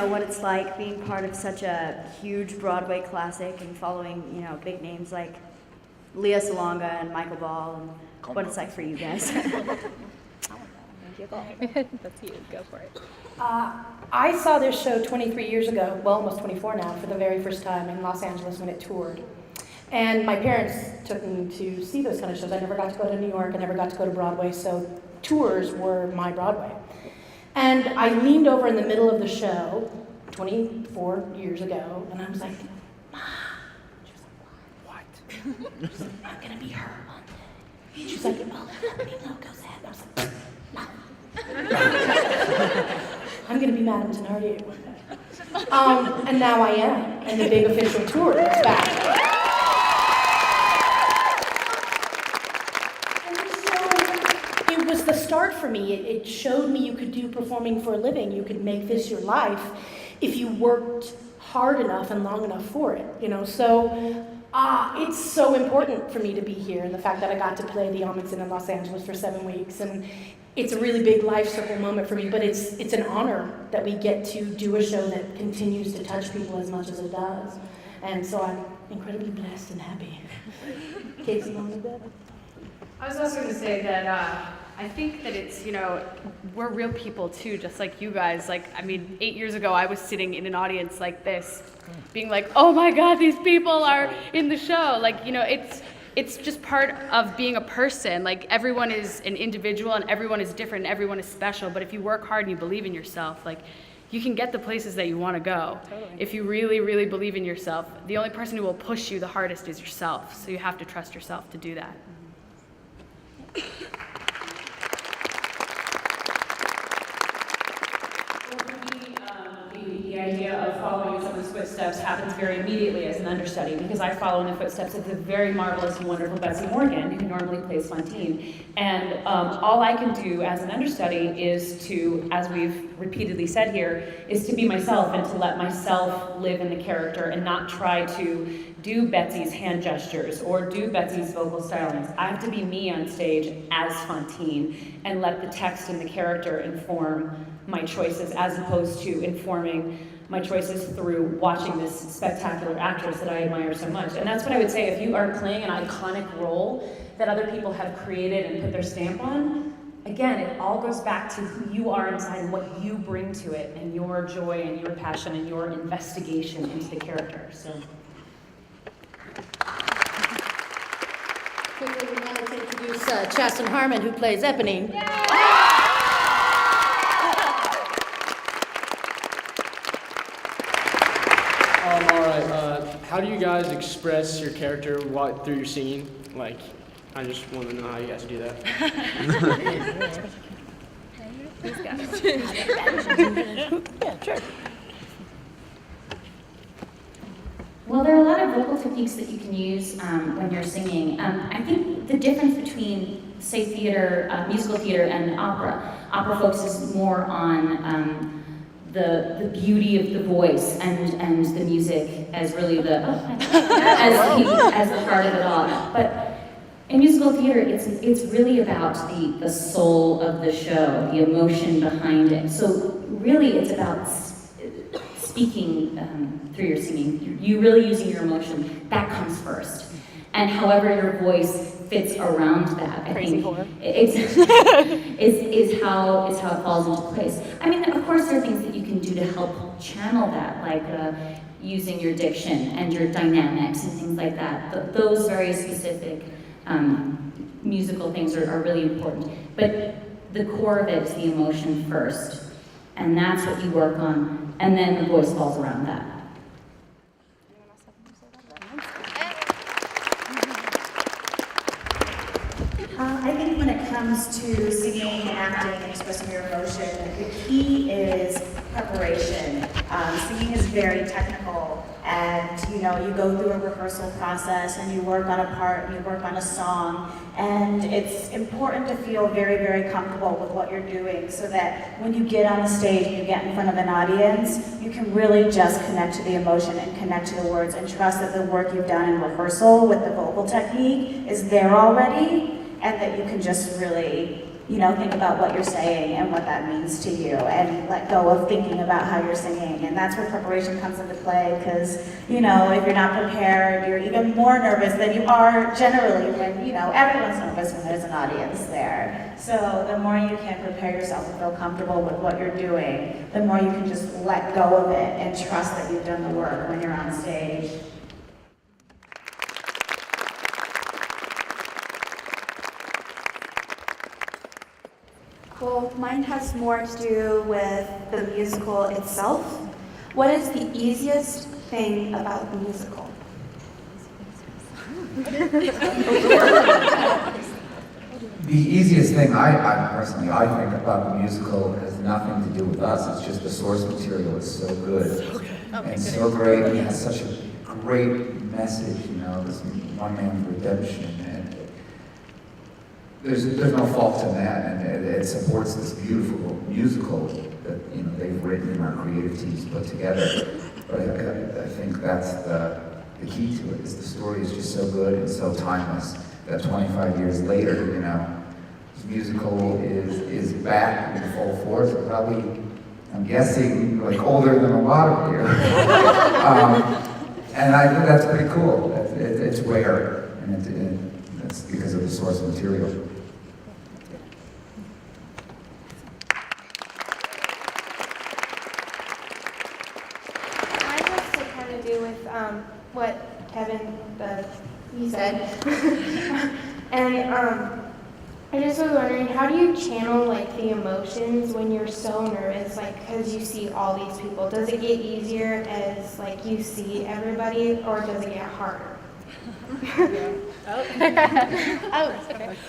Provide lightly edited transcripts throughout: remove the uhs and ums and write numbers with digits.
know, what it's like being part of such a huge Broadway classic and following, you know, big names like Lea Salonga and Michael Ball, and what it's like for you guys. That's you. Go for it. I saw this show 23 years ago, well, almost 24 now, for the very first time in Los Angeles when it toured. And my parents took me to see those kind of shows. I never got to go to New York, I never got to go to Broadway, so tours were my Broadway. And I leaned over in the middle of the show 24 years ago, and I was like, Mom. She was like, what? She's like, I'm gonna be her one day. She's like, oh, let me know, go sad. I was like, no. I'm gonna be Madame Thenardier one day. And now I am, and the big official tour is back. It was the start for me. It showed me you could do performing for a living. You could make this your life if you worked hard enough and long enough for it, you know. So it's so important for me to be here, and the fact that I got to play the Amundsen in Los Angeles for 7 weeks, and it's a really big life circle moment for me, but it's an honor that we get to do a show that continues to touch people as much as it does. And so I'm incredibly blessed and happy. Casey, on the bed. I was also going to say that I think that it's, you know, we're real people too, just like you guys. Like, I mean, 8 years ago, I was sitting in an audience like this, being like, oh my God, these people are in the show. Like, you know, it's just part of being a person. Like, everyone is an individual and everyone is different and everyone is special. But if you work hard and you believe in yourself, like, you can get the places that you want to go. Totally. If you really, really believe in yourself, the only person who will push you the hardest is yourself. So you have to trust yourself to do that. The idea of following in someone's footsteps happens very immediately as an understudy, because I follow in the footsteps of the very marvelous and wonderful Betsy Morgan, who normally plays Fantine. And all I can do as an understudy is to, as we've repeatedly said here, is to be myself and to let myself live in the character and not try to do Betsy's hand gestures or do Betsy's vocal stylings. I have to be me on stage as Fantine and let the text and the character inform my choices, as opposed to informing my choices through watching this spectacular actress that I admire so much. And that's what I would say, if you are playing an iconic role that other people have created and put their stamp on, again, it all goes back to who you are inside and what you bring to it, and your joy and your passion and your investigation into the character. So. Quickly, we wanted to introduce Chasten Harmon, who plays Eponine. All right. How do you guys express your character through your singing? Like, I just want to know how you guys do that. Yeah, sure. Well, there are a lot of vocal techniques that you can use when you're singing. I think the difference between, say, theater, musical theater, and opera focuses more on the beauty of the voice and the music as really as the heart of it all. But in musical theater, it's really about the soul of the show, the emotion behind it. So really, it's about speaking through your singing. You really using your emotion, that comes first. And however your voice fits around that, I think is how it falls into place. I mean, of course, there are things that you can do to help channel that, like using your diction and your dynamics and things like that. Those very specific musical things are really important. But the core of it is the emotion first, and that's what you work on, and then the voice falls around that. I think when it comes to singing, acting, and expressing your emotion, the key is preparation. Singing is very technical, and you go through a rehearsal process, and you work on a part, and you work on a song, and it's important to feel very, very comfortable with what you're doing, so that when you get on the stage and you get in front of an audience, you can really just connect to the emotion and connect to the words, and trust that the work you've done in rehearsal with the vocal technique is there already, and that you can just really think about what you're saying and what that means to you, and let go of thinking about how you're singing. And that's where preparation comes into play, because, if you're not prepared, you're even more nervous than you are generally when, everyone's nervous when there's an audience there. So the more you can prepare yourself and feel comfortable with what you're doing, the more you can just let go of it and trust that you've done the work when you're on stage. Well, mine has more to do with the musical itself. What is the easiest thing about the musical? The easiest thing I personally think about the musical has nothing to do with us. It's just the source material is so good and so great, and it has such a great message. This one man's redemption, and there's no fault in that, and it supports this beautiful musical that they've written and our creative teams put together. But I think that's the key to it. Is the story is just so good and so timeless that 25 years later, this musical is back in full force. It's probably, I'm guessing, older than a lot of you. And I think that's pretty cool. It's rare, and that's because of the source material. Mine has to kind of do with what Kevin, you said. And I just was wondering, how do you channel the emotions when you're so nervous, because you see all these people? Does it get easier as you see everybody, or does it get harder? I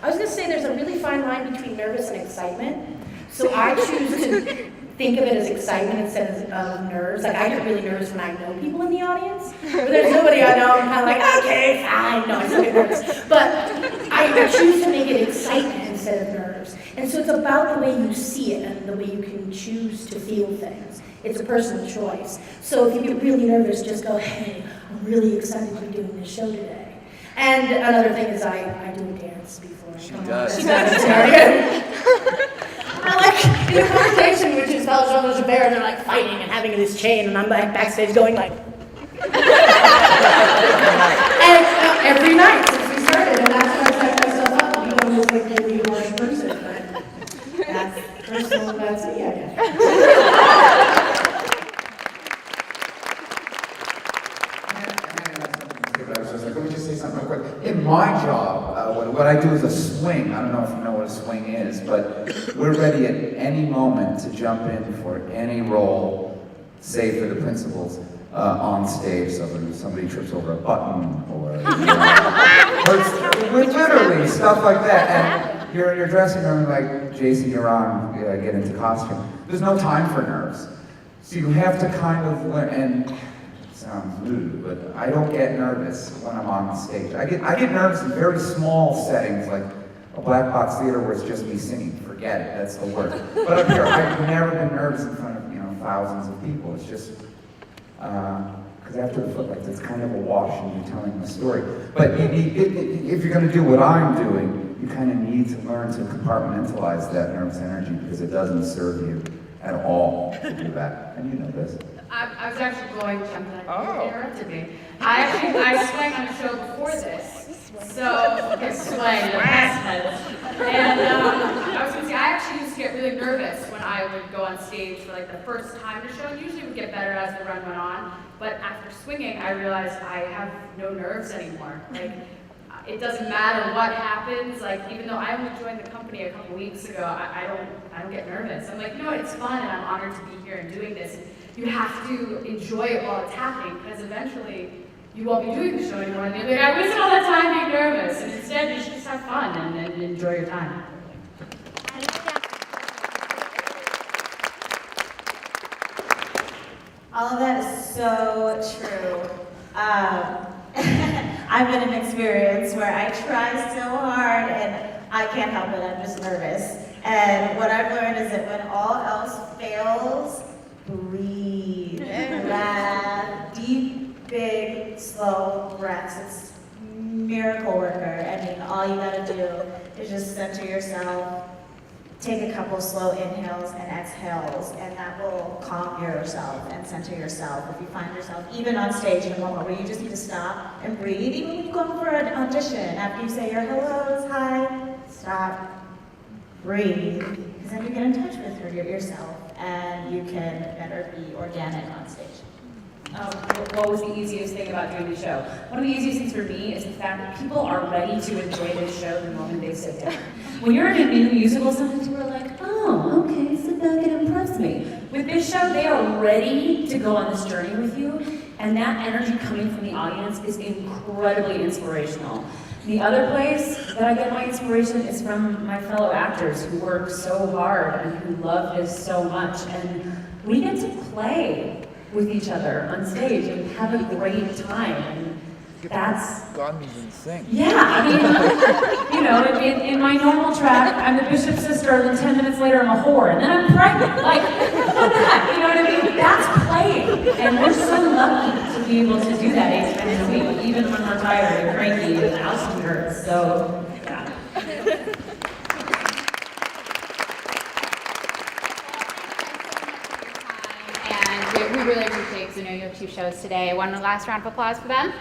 was going to say there's a really fine line between nervous and excitement. So I choose to think of it as excitement instead of nerves. I get really nervous when I know people in the audience. But there's nobody I know, I'm kind of okay, fine. No, I still get nervous. But I choose to make it excitement instead of nerves. And so it's about the way you see it and the way you can choose to feel things. It's a personal choice. So if you get really nervous, just go, hey, I'm really excited to be doing this show today. And another thing is I do a dance before. She does. She does. I in a conversation with two fellows brothers, a bear, and they're fighting and having this chain, and I'm backstage going and every night since we started, and that's when I set myself up to become this really harsh person. But that's personal, that's me, I guess. Let me just say something real quick. In my job, what I do is a swing. I don't know if you know what a swing is, but we're ready at any moment to jump in for any role, say for the principals, on stage. So if somebody trips over a button, or literally stuff like that. And you're in your dressing room like, Jason, you're on, get into costume. There's no time for nerves. So you have to kind of learn, and sounds rude, but I don't get nervous when I'm on stage. I get nervous in very small settings, like a black box theater where it's just me singing. Forget it, that's the worst. But up here, I've never been nervous in front of thousands of people. It's just because after the foot, it's kind of a wash, and you're telling the story. But if you're going to do what I'm doing, you kind of need to learn to compartmentalize that nervous energy, because it doesn't serve you at all to do that. And you know this. I was actually going to, you interrupted me. I swang on a show before this. So, swang, the past tense. And I was going to say, I actually used to get really nervous when I would go on stage for the first time in a show. Usually it would get better as the run went on. But after swinging, I realized I have no nerves anymore. It doesn't matter what happens. Even though I only joined the company a couple weeks ago, I don't get nervous. I'm it's fun, and I'm honored to be here and doing this. You have to enjoy it while it's happening, because eventually you won't be doing the show anymore. And you'll be I wasted all that time being nervous. And instead, you should just have fun and enjoy your time. All of that is so true. I've been in an experience where I try so hard and I can't help it, I'm just nervous. And what I've learned is that when all else fails, breathe, laugh, deep, big, slow breaths. It's miracle worker. All you gotta do is just center yourself, take a couple slow inhales and exhales, and that will calm yourself and center yourself. If you find yourself even on stage in a moment where you just need to stop and breathe, even when you go for an audition, after you say your hellos, hi, stop, breathe, because then you get in touch with yourself and you can better be organic on stage. What was the easiest thing about doing the show? One of the easiest things for me is the fact that people are ready to enjoy this show the moment they sit down. When you're in a new musical, sometimes people are like, oh, okay, sit back and impress me. With this show, they are ready to go on this journey with you, and that energy coming from the audience is incredibly inspirational. The other place that I get my inspiration is from my fellow actors who work so hard and who love this so much, and we get to play with each other on stage and have a great time. And that's gone in sync. Yeah, I mean, you know, in my normal track, I'm the bishop's sister, and then 10 minutes later I'm a whore, and then I'm pregnant. Like, that, you know what I mean? That's playing, and we're so lucky to be able to do that 8 times a week, even when we're tired and cranky and the house hurts. So, yeah. And we really appreciate it because I know you have 2 shows today. One last round of applause for them.